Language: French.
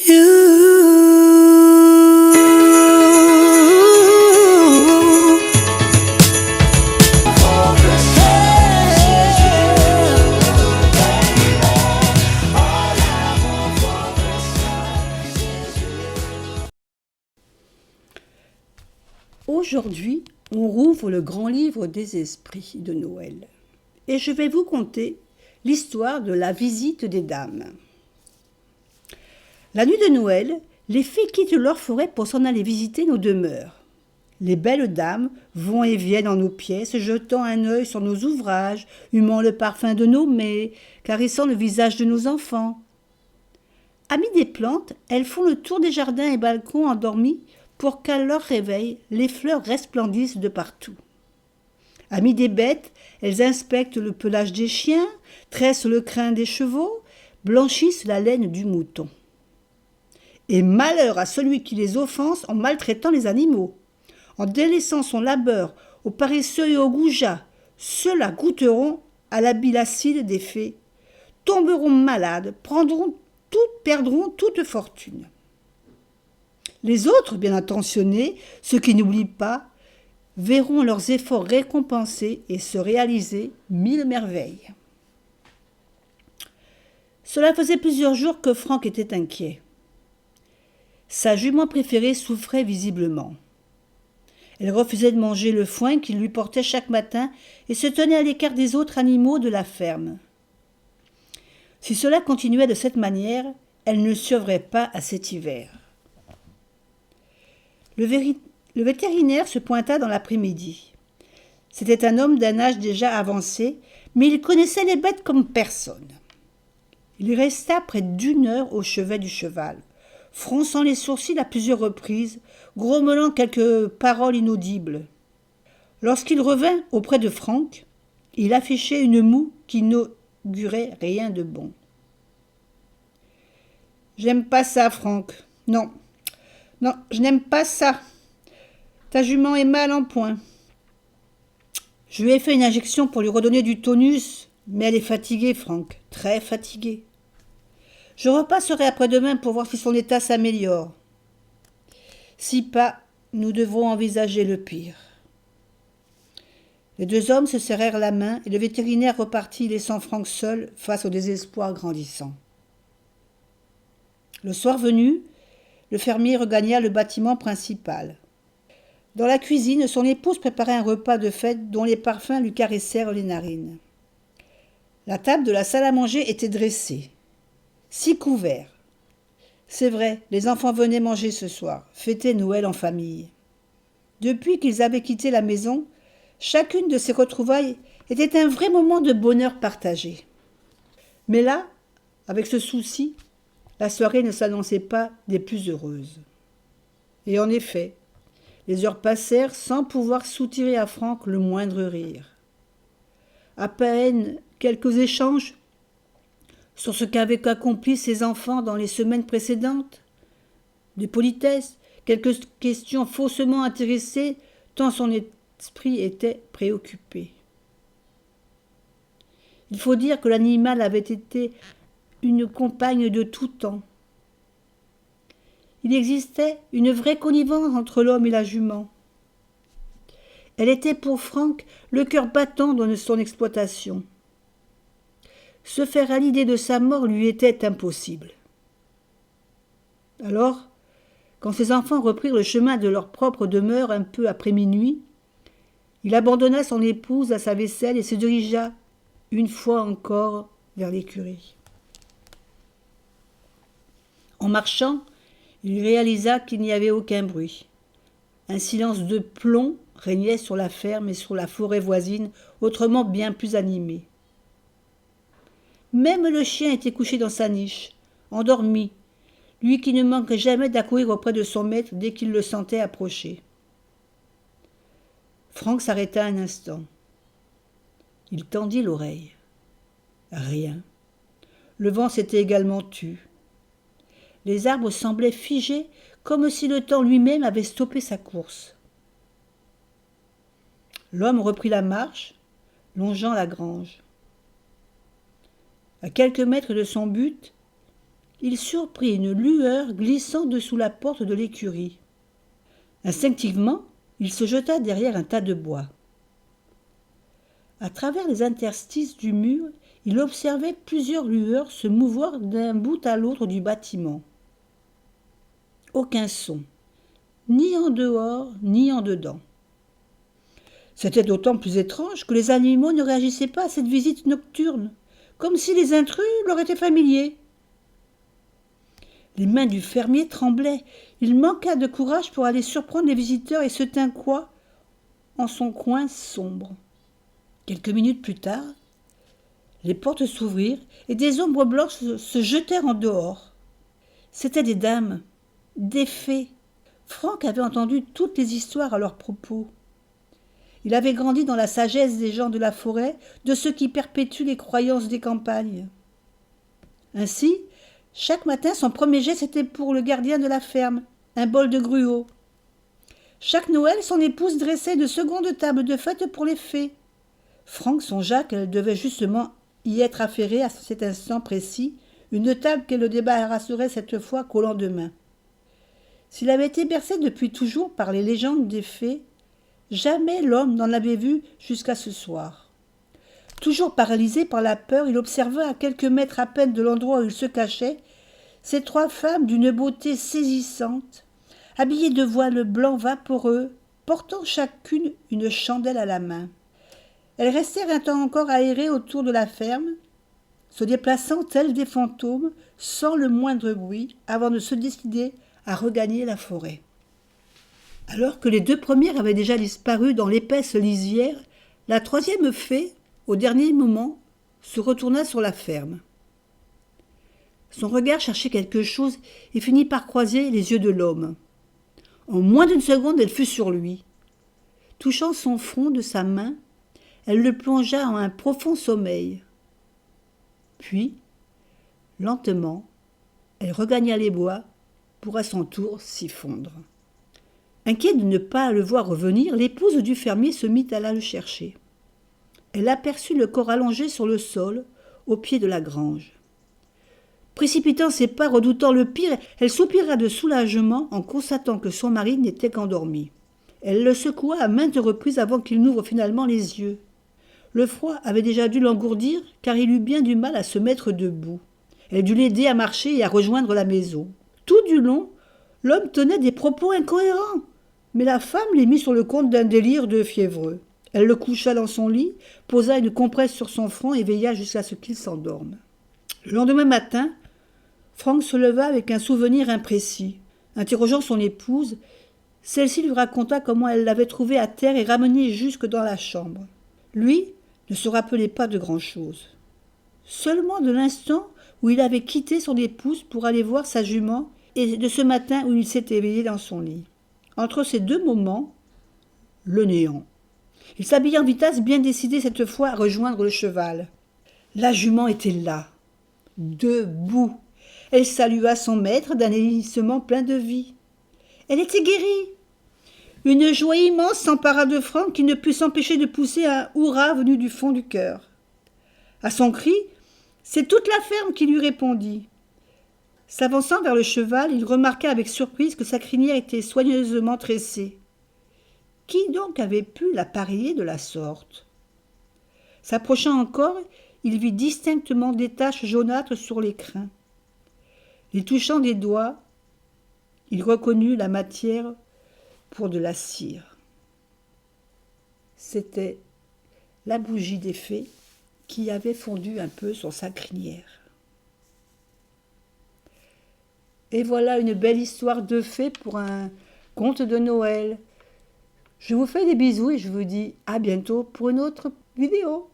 Aujourd'hui, on rouvre le grand livre des esprits de Noël et je vais vous conter l'histoire de la visite des dames. La nuit de Noël, les filles quittent leur forêt pour s'en aller visiter nos demeures. Les belles dames vont et viennent en nos pièces, jetant un œil sur nos ouvrages, humant le parfum de nos mets, caressant le visage de nos enfants. Amies des plantes, elles font le tour des jardins et balcons endormis pour qu'à leur réveil, les fleurs resplendissent de partout. Amies des bêtes, elles inspectent le pelage des chiens, tressent le crin des chevaux, blanchissent la laine du mouton. Et malheur à celui qui les offense en maltraitant les animaux. En délaissant son labeur aux paresseux et aux goujats, ceux-là goûteront à la bile acide des fées, tomberont malades, perdront toute fortune. Les autres, bien intentionnés, ceux qui n'oublient pas, verront leurs efforts récompensés et se réaliser 1000 merveilles. Cela faisait plusieurs jours que Franck était inquiet. Sa jument préférée souffrait visiblement. Elle refusait de manger le foin qu'il lui portait chaque matin et se tenait à l'écart des autres animaux de la ferme. Si cela continuait de cette manière, elle ne survivrait pas à cet hiver. Le vétérinaire se pointa dans l'après-midi. C'était un homme d'un âge déjà avancé, mais il connaissait les bêtes comme personne. Il resta près d'1 heure au chevet du cheval, fronçant les sourcils à plusieurs reprises, grommelant quelques paroles inaudibles. Lorsqu'il revint auprès de Franck, il affichait une moue qui n'augurait rien de bon. « J'aime pas ça, Franck. Non, je n'aime pas ça. Ta jument est mal en point. Je lui ai fait une injection pour lui redonner du tonus, mais elle est fatiguée, Franck, très fatiguée. Je repasserai après-demain pour voir si son état s'améliore. Si pas, nous devrons envisager le pire. » Les 2 hommes se serrèrent la main et le vétérinaire repartit, laissant Franck seul face au désespoir grandissant. Le soir venu, le fermier regagna le bâtiment principal. Dans la cuisine, son épouse préparait un repas de fête dont les parfums lui caressèrent les narines. La table de la salle à manger était dressée. 6 couverts. C'est vrai, les enfants venaient manger ce soir, fêter Noël en famille. Depuis qu'ils avaient quitté la maison, chacune de ces retrouvailles était un vrai moment de bonheur partagé. Mais là, avec ce souci, la soirée ne s'annonçait pas des plus heureuses. Et en effet, les heures passèrent sans pouvoir soutirer à Franck le moindre rire. À peine quelques échanges sur ce qu'avaient accompli ses enfants dans les semaines précédentes, des politesses, quelques questions faussement intéressées, tant son esprit était préoccupé. Il faut dire que l'animal avait été une compagne de tout temps. Il existait une vraie connivence entre l'homme et la jument. Elle était pour Franck le cœur battant de son exploitation. Se faire à l'idée de sa mort lui était impossible. Alors, quand ses enfants reprirent le chemin de leur propre demeure un peu après minuit, il abandonna son épouse à sa vaisselle et se dirigea, une fois encore, vers l'écurie. En marchant, il réalisa qu'il n'y avait aucun bruit. Un silence de plomb régnait sur la ferme et sur la forêt voisine, autrement bien plus animée. Même le chien était couché dans sa niche, endormi, lui qui ne manquait jamais d'accourir auprès de son maître dès qu'il le sentait approcher. Franck s'arrêta un instant. Il tendit l'oreille. Rien. Le vent s'était également tu. Les arbres semblaient figés, comme si le temps lui-même avait stoppé sa course. L'homme reprit la marche, longeant la grange. À quelques mètres de son but, il surprit une lueur glissant dessous la porte de l'écurie. Instinctivement, il se jeta derrière un tas de bois. À travers les interstices du mur, il observait plusieurs lueurs se mouvoir d'un bout à l'autre du bâtiment. Aucun son, ni en dehors, ni en dedans. C'était d'autant plus étrange que les animaux ne réagissaient pas à cette visite nocturne, comme si les intrus leur étaient familiers. Les mains du fermier tremblaient. Il manqua de courage pour aller surprendre les visiteurs et se tint quoi en son coin sombre. Quelques minutes plus tard, les portes s'ouvrirent et des ombres blanches se jetèrent en dehors. C'étaient des dames, des fées. Franck avait entendu toutes les histoires à leur propos. Il avait grandi dans la sagesse des gens de la forêt, de ceux qui perpétuent les croyances des campagnes. Ainsi, chaque matin, son premier geste était pour le gardien de la ferme, un bol de gruau. Chaque Noël, son épouse dressait de secondes tables de fête pour les fées. Franck songea qu'elle devait justement y être affairée à cet instant précis, une table qu'elle le débarrasserait cette fois qu'au lendemain. S'il avait été bercé depuis toujours par les légendes des fées, jamais l'homme n'en avait vu jusqu'à ce soir. Toujours paralysé par la peur, il observa à quelques mètres à peine de l'endroit où il se cachait ces trois femmes d'une beauté saisissante, habillées de voiles blancs vaporeux, portant chacune une chandelle à la main. Elles restèrent un temps encore aérées autour de la ferme, se déplaçant telles des fantômes, sans le moindre bruit, avant de se décider à regagner la forêt. Alors que les deux premières avaient déjà disparu dans l'épaisse lisière, la troisième fée, au dernier moment, se retourna sur la ferme. Son regard cherchait quelque chose et finit par croiser les yeux de l'homme. En moins d'une seconde, elle fut sur lui. Touchant son front de sa main, elle le plongea en un profond sommeil. Puis, lentement, elle regagna les bois pour à son tour s'y fondre. Inquiet de ne pas le voir revenir, l'épouse du fermier se mit à le chercher. Elle aperçut le corps allongé sur le sol, au pied de la grange. Précipitant ses pas, redoutant le pire, elle soupira de soulagement en constatant que son mari n'était qu'endormi. Elle le secoua à maintes reprises avant qu'il n'ouvre finalement les yeux. Le froid avait déjà dû l'engourdir, car il eut bien du mal à se mettre debout. Elle dut l'aider à marcher et à rejoindre la maison. Tout du long, l'homme tenait des propos incohérents, mais la femme les mit sur le compte d'un délire de fiévreux. Elle le coucha dans son lit, posa une compresse sur son front et veilla jusqu'à ce qu'il s'endorme. Le lendemain matin, Franck se leva avec un souvenir imprécis. Interrogeant son épouse, celle-ci lui raconta comment elle l'avait trouvé à terre et ramené jusque dans la chambre. Lui ne se rappelait pas de grand-chose. Seulement de l'instant où il avait quitté son épouse pour aller voir sa jument et de ce matin où il s'est éveillé dans son lit. Entre ces deux moments, le néant. Il s'habilla en vitesse, bien décidé cette fois à rejoindre le cheval. La jument était là, debout. Elle salua son maître d'un hennissement plein de vie. Elle était guérie. Une joie immense s'empara de Franck qui ne put s'empêcher de pousser un hurrah venu du fond du cœur. À son cri, c'est toute la ferme qui lui répondit. S'avançant vers le cheval, il remarqua avec surprise que sa crinière était soigneusement tressée. Qui donc avait pu l'appareiller de la sorte? S'approchant encore, il vit distinctement des taches jaunâtres sur les crins. Les touchant des doigts, il reconnut la matière pour de la cire. C'était la bougie des fées qui avait fondu un peu sur sa crinière. Et voilà une belle histoire de fées pour un conte de Noël. Je vous fais des bisous et je vous dis à bientôt pour une autre vidéo.